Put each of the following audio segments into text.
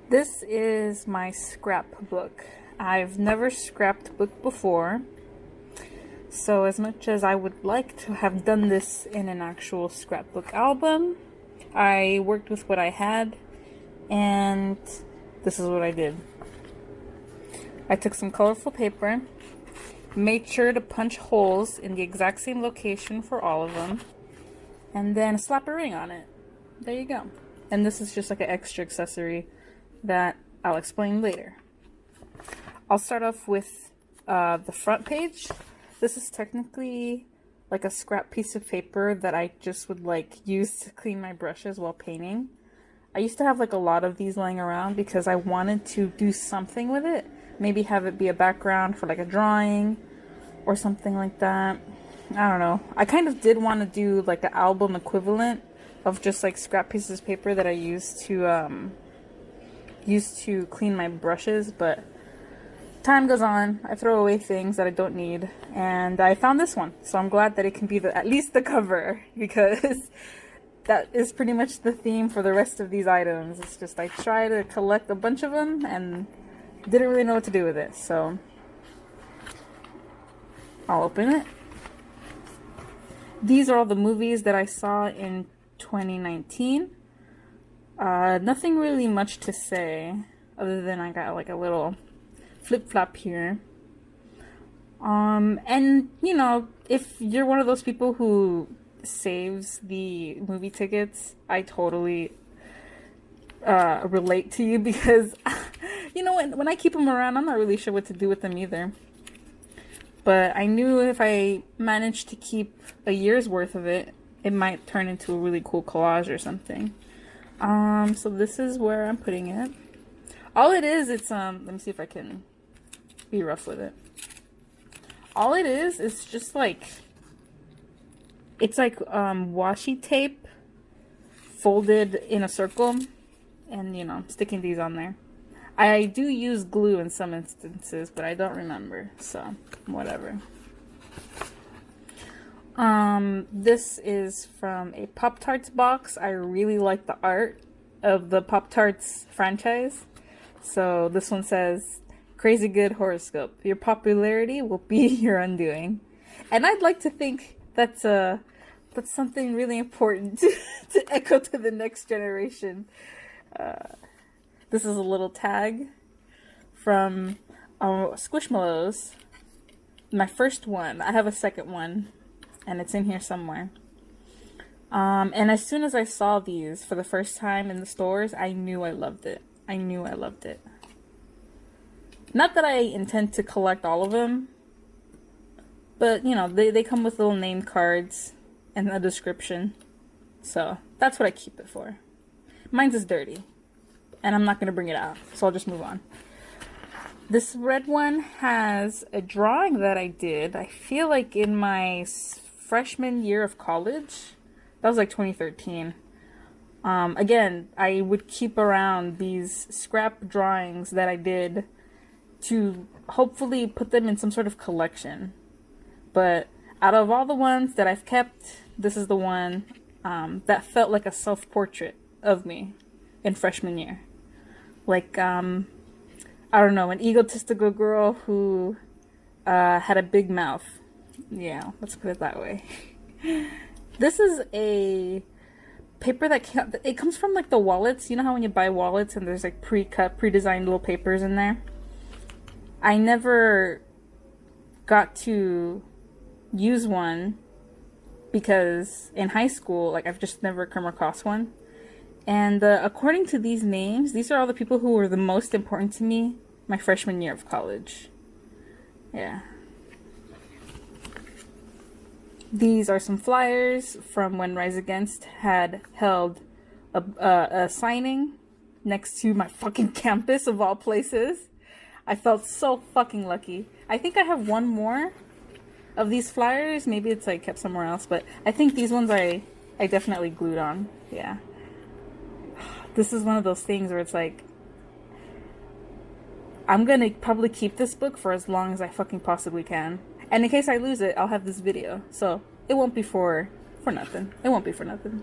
This is my scrapbook. I've never scrapped book before, so as much as I would like to have done this in an actual scrapbook album, I worked with what I had, and this is what I did. I took some colorful paper, made sure to punch holes in the exact same location for all of them, and then slap a ring on it. There you go. And this is just like an extra accessory that I'll explain later. I'll start off with the front page. This is technically like a scrap piece of paper that I just would like use to clean my brushes while painting. I used to have like a lot of these lying around because I wanted to do something with it. Maybe have it be a background for like a drawing or something like that. I don't know. I kind of did want to do like an album equivalent of just like scrap pieces of paper that I used to clean my brushes, but time goes on, I throw away things that I don't need, and I found this one, so I'm glad that it can be at least the cover, because that is pretty much the theme for the rest of these items. It's just I try to collect a bunch of them and didn't really know what to do with it, so I'll open it. These are all the movies that I saw in 2019. Nothing really much to say other than I got like a little flip-flop here. And you know, if you're one of those people who saves the movie tickets, I totally relate to you, because you know, when I keep them around, I'm not really sure what to do with them either. But I knew if I managed to keep a year's worth of it, it might turn into a really cool collage or something. So this is where I'm putting it. All it is, it's let me see if I can be rough with it. All it is just like, it's like washi tape folded in a circle, and you know, sticking these on there. I do use glue in some instances, but I don't remember, so whatever. This is from a Pop-Tarts box. I really like the art of the Pop-Tarts franchise. So this one says, "Crazy good horoscope. Your popularity will be your undoing." And I'd like to think that's something really important to echo to the next generation. This is a little tag from Squishmallows. My first one. I have a second one, and it's in here somewhere. And as soon as I saw these for the first time in the stores, I knew I loved it. I knew I loved it. Not that I intend to collect all of them, but you know, they come with little name cards and a description. So that's what I keep it for. Mine's is dirty, and I'm not going to bring it out, so I'll just move on. This red one has a drawing that I did, I feel like in my freshman year of college. That was like 2013. Again, I would keep around these scrap drawings that I did to hopefully put them in some sort of collection. But out of all the ones that I've kept, this is the one that felt like a self-portrait of me in freshman year. Like, I don't know, an egotistical girl who had a big mouth. Yeah, let's put it that way. This is a paper that it comes from like the wallets. You know how when you buy wallets and there's like pre-cut, pre-designed little papers in there? I never got to use one because in high school, like, I've just never come across one. And according to these names, these are all the people who were the most important to me my freshman year of college. Yeah. These are some flyers from when Rise Against had held a signing next to my fucking campus, of all places. I felt so fucking lucky. I think I have one more of these flyers. Maybe it's like kept somewhere else, but I think these ones I definitely glued on. Yeah. This is one of those things where it's like, I'm gonna probably keep this book for as long as I fucking possibly can. And in case I lose it, I'll have this video. So it won't be for nothing. It won't be for nothing.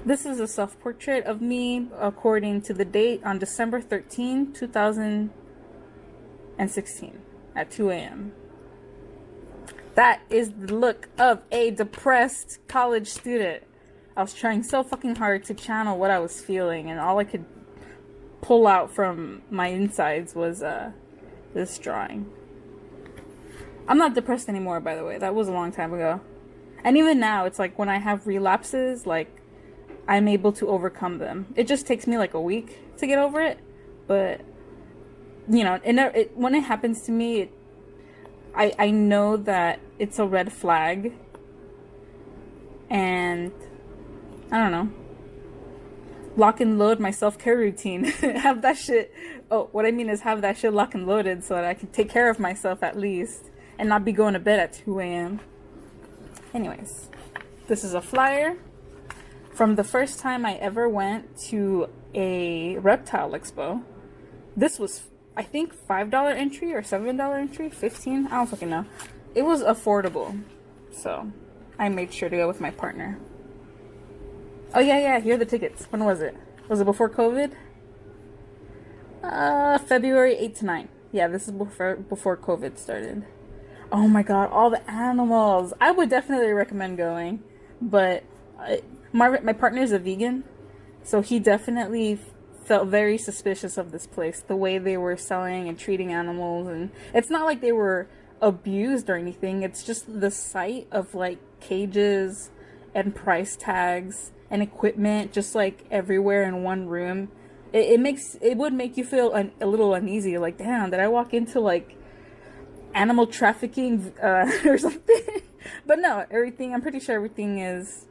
This is a self-portrait of me according to the date on December 13, 2016 at 2 a.m. That is the look of a depressed college student. I was trying so fucking hard to channel what I was feeling, and all I could pull out from my insides was this drawing. I'm not depressed anymore, by the way. That was a long time ago. And even now, it's like when I have relapses, like, I'm able to overcome them. It just takes me like a week to get over it. But, you know, when it happens to me, I know that it's a red flag. And, I don't know. Lock and load my self-care routine. Have that shit. Oh, what I mean is have that shit lock and loaded so that I can take care of myself at least. And not be going to bed at 2 a.m. Anyways, this is a flyer from the first time I ever went to a reptile expo. This was, I think, $5 entry or $7 entry, 15. I don't fucking know. It was affordable, so I made sure to go with my partner. Oh yeah, here are the tickets. When was it? Was it before COVID? February 8 to 9. Yeah, this is before COVID started. Oh my god, all the animals. I would definitely recommend going, but my partner is a vegan, so he definitely felt very suspicious of this place, the way they were selling and treating animals. And it's not like they were abused or anything, it's just the sight of like cages and price tags and equipment just like everywhere in one room. It would make you feel a little uneasy, like, damn, did I walk into like animal trafficking or something? But no, I'm pretty sure everything is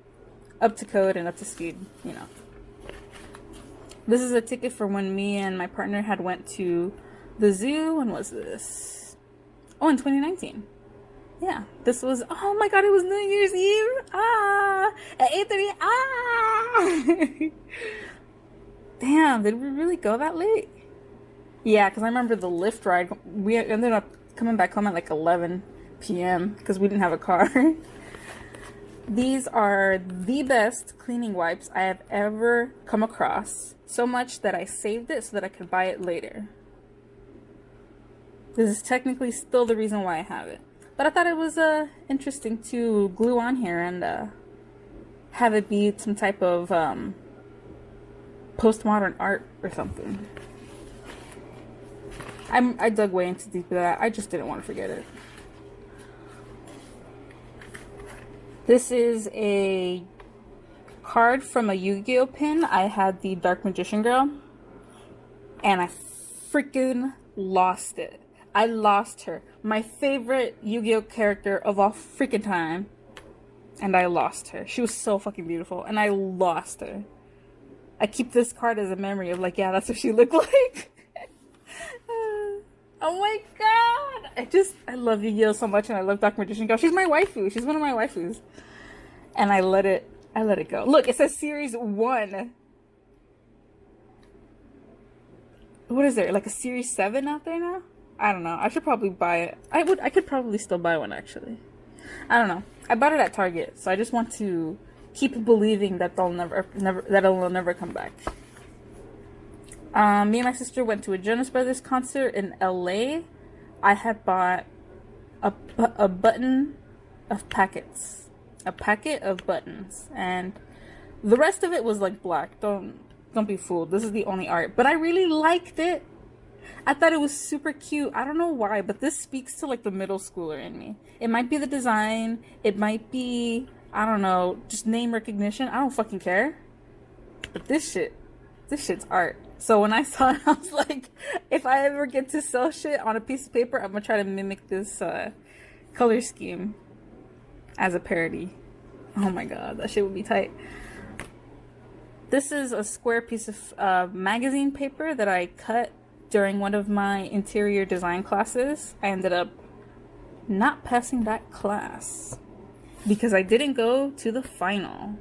up to code and up to speed, you know. This is a ticket for when me and my partner had went to the zoo. When was this? Oh, in 2019. Yeah, this was, oh my god, it was New Year's Eve. At 8:30. Damn, did we really go that late? Yeah, because I remember the Lyft ride. We ended up coming back home at like 11 p.m. because we didn't have a car. These are the best cleaning wipes I have ever come across. So much that I saved it so that I could buy it later. This is technically still the reason why I have it. But I thought it was interesting to glue on here and have it be some type of postmodern art or something. I dug way into deep of that. I just didn't want to forget it. This is a card from a Yu-Gi-Oh pin. I had the Dark Magician Girl, and I freaking lost it. I lost her. My favorite Yu-Gi-Oh character of all freaking time. And I lost her. She was so fucking beautiful, and I lost her. I keep this card as a memory of like, yeah, that's what she looked like. Oh my god! I love Yu-Gi-Oh so much, and I love Dark Magician Girl. She's my waifu. She's one of my waifus. And I let it go. Look, it says Series 1. What is there? Like a Series 7 out there now? I don't know. I should probably buy it. I could probably still buy one, actually. I don't know. I bought it at Target, so I just want to keep believing that it'll never come back. Me and my sister went to a Jonas Brothers concert in LA. I had bought a button of packets. A packet of buttons. And the rest of it was like black. Don't be fooled. This is the only art. But I really liked it. I thought it was super cute. I don't know why, but this speaks to like the middle schooler in me. It might be the design. It might be, I don't know, just name recognition. I don't fucking care. But this shit's art. So when I saw it, I was like, if I ever get to sell shit on a piece of paper, I'm gonna try to mimic this color scheme as a parody. Oh my god, that shit would be tight. This is a square piece of magazine paper that I cut during one of my interior design classes. I ended up not passing that class because I didn't go to the final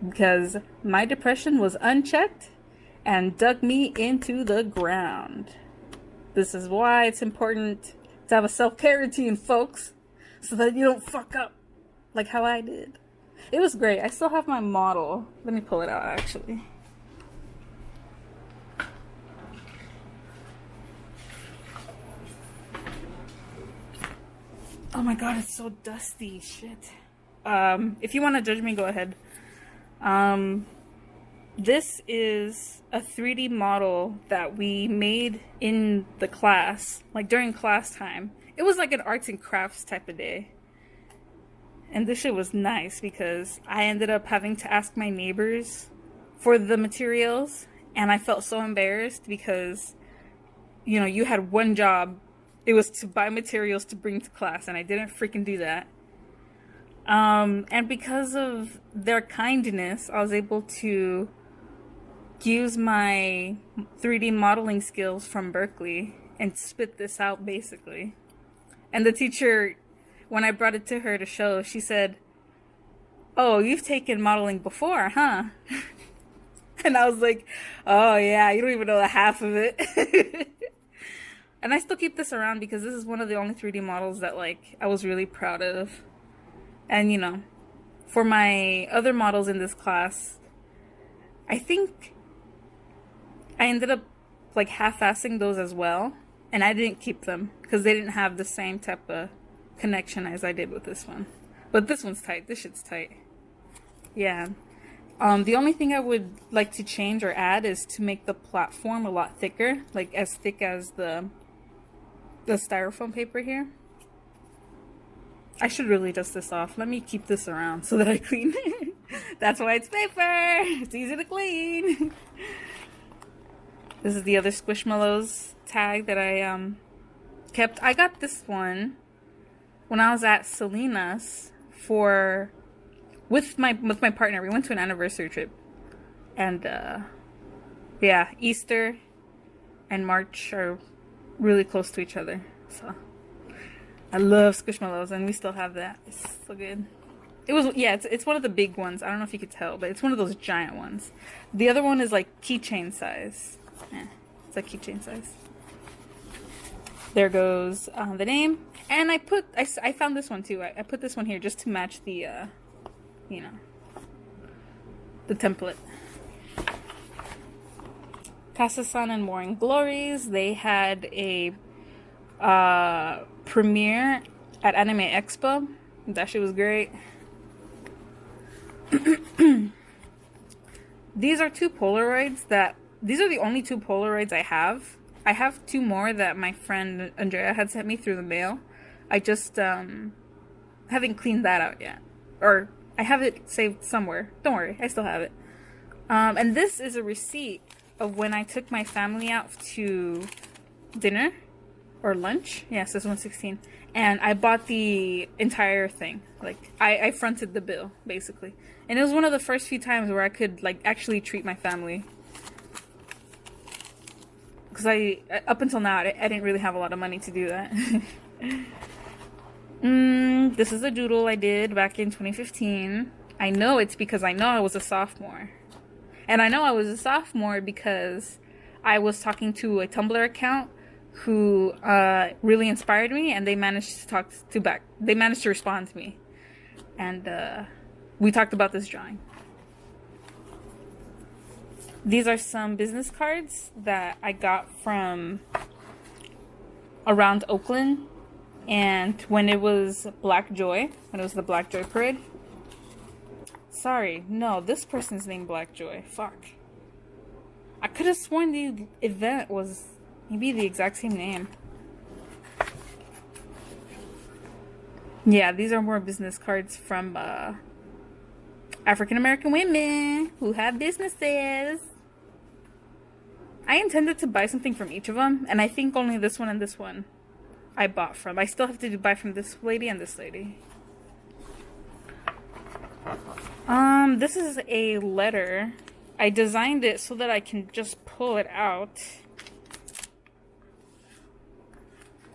because my depression was unchecked and dug me into the ground. This is why it's important to have a self-care routine, folks, so that you don't fuck up like how I did. It was great. I still have my model. Let me pull it out, actually. Oh my god, it's so dusty. Shit. If you want to judge me, go ahead. This is a 3D model that we made in the class, like during class time. It was like an arts and crafts type of day. And this shit was nice because I ended up having to ask my neighbors for the materials, and I felt so embarrassed because, you know, you had one job. It was to buy materials to bring to class, and I didn't freaking do that. And because of their kindness, I was able to use my 3D modeling skills from Berkeley and spit this out, basically. And the teacher, when I brought it to her to show, she said, "Oh, you've taken modeling before, huh?" And I was like, "Oh yeah, you don't even know the half of it." And I still keep this around because this is one of the only 3D models that, like, I was really proud of. And, you know, for my other models in this class, I think I ended up, like, half-assing those as well. And I didn't keep them because they didn't have the same type of connection as I did with this one. But this one's tight. This shit's tight. Yeah. The only thing I would like to change or add is to make the platform a lot thicker. Like, as thick as the styrofoam paper here. I should really dust this off. Let me keep this around so that I clean it. That's why it's paper. It's easy to clean. This is the other Squishmallows tag that I kept. I got this one when I was at Selena's with my partner. We went to an anniversary trip, and yeah, Easter and March are really close to each other. So I love Squishmallows, and we still have that. It's so good. It was, yeah, it's one of the big ones. I don't know if you could tell, but it's one of those giant ones. The other one is like keychain size. Yeah, it's like keychain size. There goes the name. And I found this one too. I put this one here just to match the, you know, the template. Casa-san and Morning Glories. They had a premiere at Anime Expo. That shit was great. These are two Polaroids these are the only two Polaroids I have. I have two more that my friend Andrea had sent me through the mail. I just haven't cleaned that out yet. Or I have it saved somewhere. Don't worry, I still have it. And this is a receipt of when I took my family out to dinner or lunch. Yes, this one's 16. And I bought the entire thing. Like, I fronted the bill, basically. And it was one of the first few times where I could, like, actually treat my family. Because up until now, I didn't really have a lot of money to do that. This is a doodle I did back in 2015. I know it's because I know I was a sophomore. And I know I was a sophomore because I was talking to a Tumblr account who really inspired me, and they managed to respond to me. And we talked about this drawing. These are some business cards that I got from around Oakland, and when it was Black Joy, when it was the Black Joy Parade. Sorry, no, this person's named Black Joy. Fuck. I could have sworn the event was maybe the exact same name. Yeah, these are more business cards from African American women who have businesses. I intended to buy something from each of them, and I think only this one and this one I bought from. I still have to buy from this lady and this lady. This is a letter. I designed it so that I can just pull it out.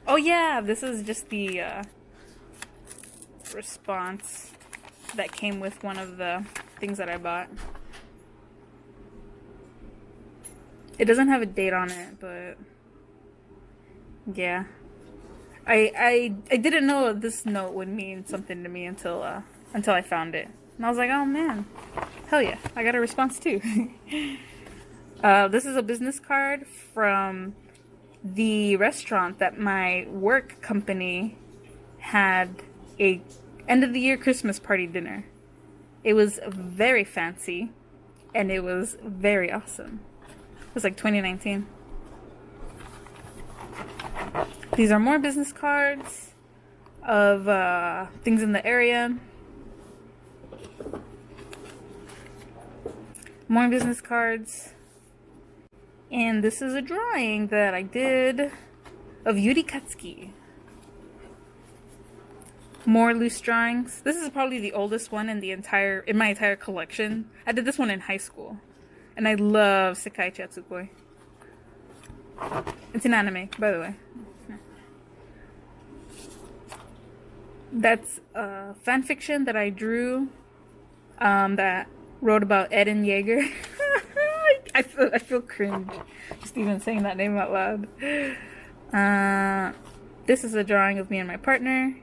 Oh yeah, this is just the response that came with one of the things that I bought. It doesn't have a date on it, but yeah. I didn't know this note would mean something to me until I found it. And I was like, oh man, hell yeah, I got a response too. This is a business card from the restaurant that my work company had a end of the year Christmas party dinner. It was very fancy and it was very awesome. It was like 2019. These are more business cards of things in the area. More business cards. And this is a drawing that I did of Yuri Katsuki. More loose drawings. This is probably the oldest one in my entire collection. I did this one in high school. And I love Sekai Chatsukoi. It's an anime, by the way. That's fan fiction that I drew that wrote about Eden Yeager. I feel cringe just even saying that name out loud. This is a drawing of me and my partner.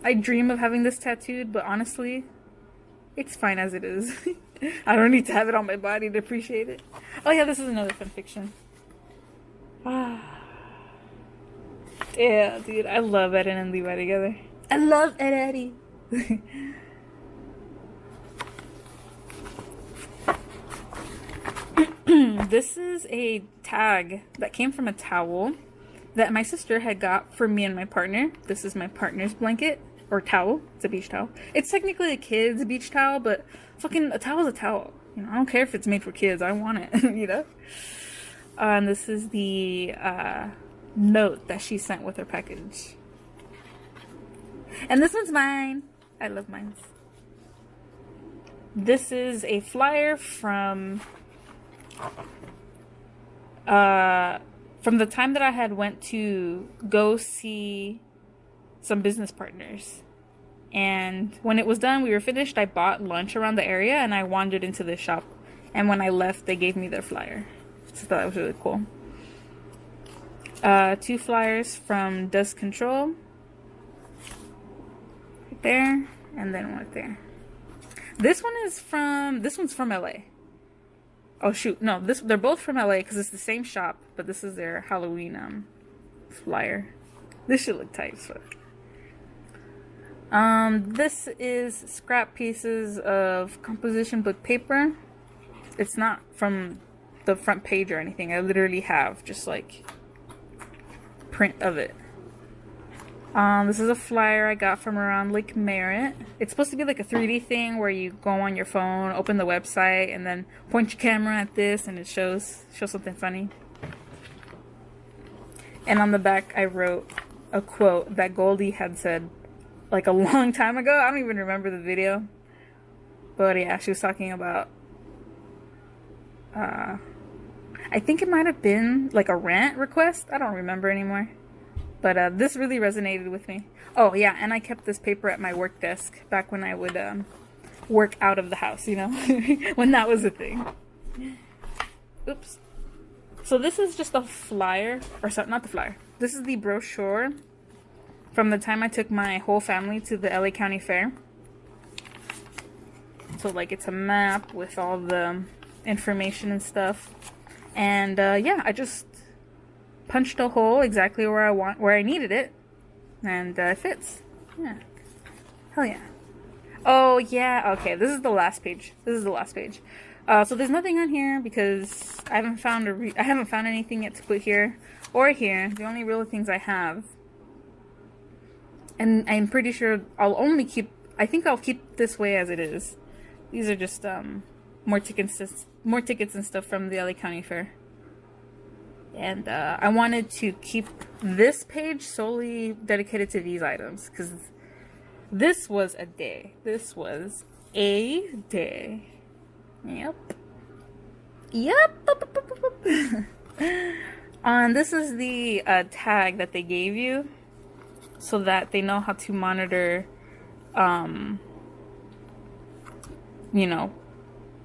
I dream of having this tattooed, but honestly, it's fine as it is. I don't need to have it on my body to appreciate it. Oh yeah, this is another fanfiction. Yeah, dude, I love Eden and Levi together. I love Ed Eddie. This is a tag that came from a towel that my sister had got for me and my partner. This is my partner's blanket or towel. It's a beach towel. It's technically a kid's beach towel, but fucking a towel is a towel. You know, I don't care if it's made for kids. I want it. You know. And this is the note that she sent with her package. And this one's mine. I love mine. This is a flyer from the time that I had went to go see some business partners. And when it was done, we were finished, I bought lunch around the area and I wandered into the shop. And when I left, they gave me their flyer. So I thought that was really cool. 2 flyers from Dust Control. Right there. And then one right there. This one's from LA. Oh shoot, no, they're both from LA because it's the same shop, but this is their Halloween flyer. This should look tight as fuck. This is scrap pieces of composition book paper. It's not from the front page or anything. I literally have just like print of it. This is a flyer I got from around Lake Merritt. It's supposed to be like a 3D thing where you go on your phone, open the website, and then point your camera at this and it shows something funny. And on the back I wrote a quote that Goldie had said like a long time ago. I don't even remember the video. But yeah, she was talking about I think it might have been like a rant request. I don't remember anymore. But this really resonated with me. Oh yeah, and I kept this paper at my work desk back when I would work out of the house, you know, when that was a thing. Oops. So this is just a flyer, or sorry, not the flyer. This is the brochure from the time I took my whole family to the LA County Fair. So like it's a map with all the information and stuff. And yeah, I just punched a hole exactly where I needed it, and it fits. Yeah, hell yeah. Oh yeah, okay. This is the last page. So there's nothing on here because I haven't found anything yet to put here or here. The only real things I have, and I'm pretty sure I think I'll keep this way as it is. These are just more tickets and stuff from the LA County Fair. And I wanted to keep this page solely dedicated to these items because this was a day. This was a day. Yep. And this is the tag that they gave you so that they know how to monitor, you know,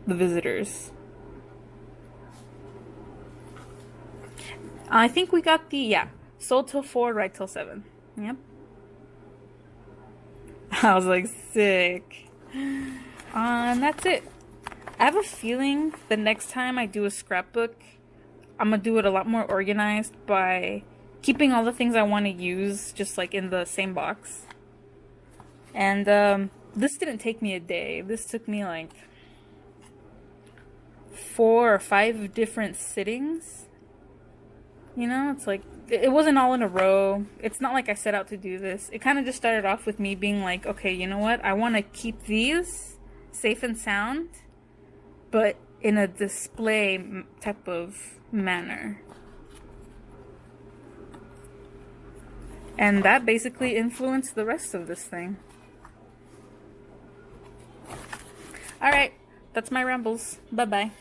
the visitors. I think we got sold till 4, right till 7. Yep. I was like, sick. And that's it. I have a feeling the next time I do a scrapbook, I'm gonna do it a lot more organized by keeping all the things I want to use just like in the same box. And this didn't take me a day. This took me like 4 or 5 different sittings. You know, it's like, it wasn't all in a row. It's not like I set out to do this. It kind of just started off with me being like, okay, you know what? I want to keep these safe and sound, but in a display type of manner. And that basically influenced the rest of this thing. Alright, that's my rambles. Bye-bye.